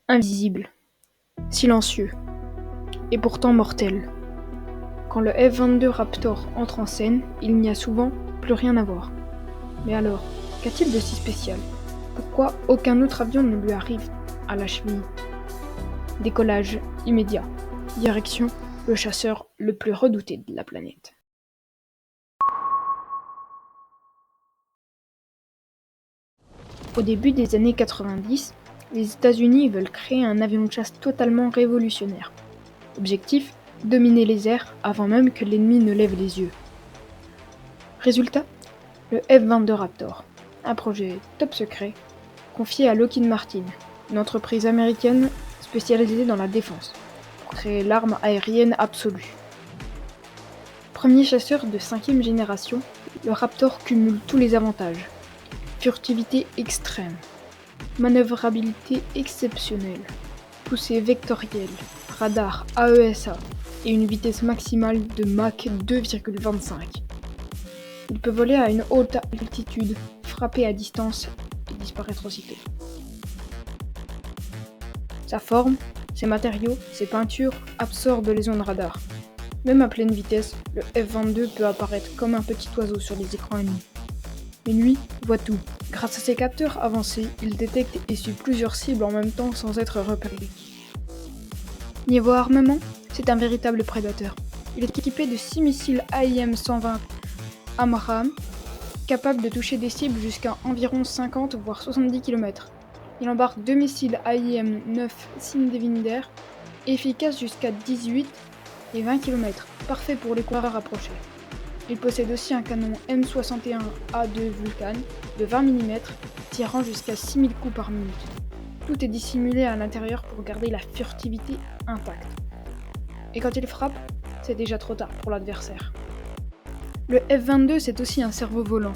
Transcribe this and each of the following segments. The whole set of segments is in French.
Invisible, silencieux, et pourtant mortel. Quand le F-22 Raptor entre en scène, il n'y a souvent plus rien à voir. Mais alors, qu'a-t-il de si spécial? Pourquoi aucun autre avion ne lui arrive à la cheville? Décollage immédiat. Direction le chasseur le plus redouté de la planète. Au début des années 90, les États-Unis veulent créer un avion de chasse totalement révolutionnaire. Objectif, dominer les airs avant même que l'ennemi ne lève les yeux. Résultat, le F-22 Raptor, un projet top secret, confié à Lockheed Martin, une entreprise américaine spécialisée dans la défense, pour créer l'arme aérienne absolue. Premier chasseur de 5e génération, le Raptor cumule tous les avantages. Furtivité extrême, manœuvrabilité exceptionnelle, poussée vectorielle, radar AESA et une vitesse maximale de Mach 2,25. Il peut voler à une haute altitude, frapper à distance et disparaître aussitôt. Sa forme, ses matériaux, ses peintures absorbent les ondes radar. Même à pleine vitesse, le F-22 peut apparaître comme un petit oiseau sur les écrans ennemis. Mais lui voit tout. Grâce à ses capteurs avancés, il détecte et suit plusieurs cibles en même temps sans être repéré. Niveau armement, c'est un véritable prédateur. Il est équipé de 6 missiles AIM-120 AMRAAM, capables de toucher des cibles jusqu'à environ 50 voire 70 km. Il embarque 2 missiles AIM-9 Sindevinder, efficaces jusqu'à 18 et 20 km, parfaits pour les coureurs rapprochés. Il possède aussi un canon M61A2 Vulcan de 20 mm, tirant jusqu'à 6000 coups par minute. Tout est dissimulé à l'intérieur pour garder la furtivité intacte. Et quand il frappe, c'est déjà trop tard pour l'adversaire. Le F-22, c'est aussi un cerveau volant.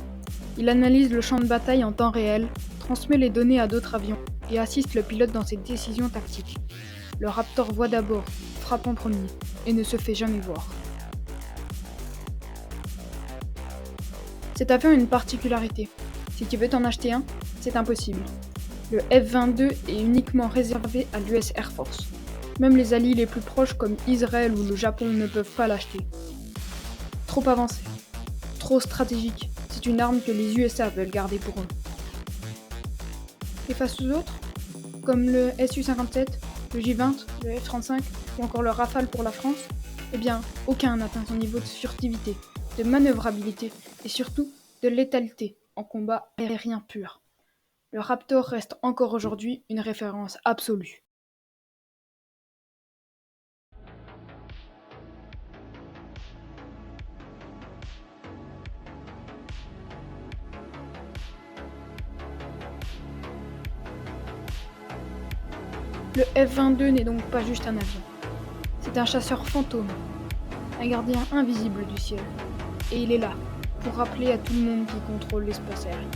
Il analyse le champ de bataille en temps réel, transmet les données à d'autres avions et assiste le pilote dans ses décisions tactiques. Le Raptor voit d'abord, frappe en premier et ne se fait jamais voir. Cet avion a une particularité. Si tu veux t'en acheter un, c'est impossible. Le F-22 est uniquement réservé à l'US Air Force. Même les alliés les plus proches comme Israël ou le Japon ne peuvent pas l'acheter. Trop avancé, trop stratégique, c'est une arme que les USA veulent garder pour eux. Et face aux autres, comme le Su-57, le J-20, le F-35 ou encore le Rafale pour la France, eh bien, aucun n'atteint son niveau de furtivité, de manœuvrabilité et surtout de létalité en combat aérien pur. Le Raptor reste encore aujourd'hui une référence absolue. Le F-22 n'est donc pas juste un avion. C'est un chasseur fantôme, un gardien invisible du ciel. Et il est là, pour rappeler à tout le monde qui contrôle l'espace aérien.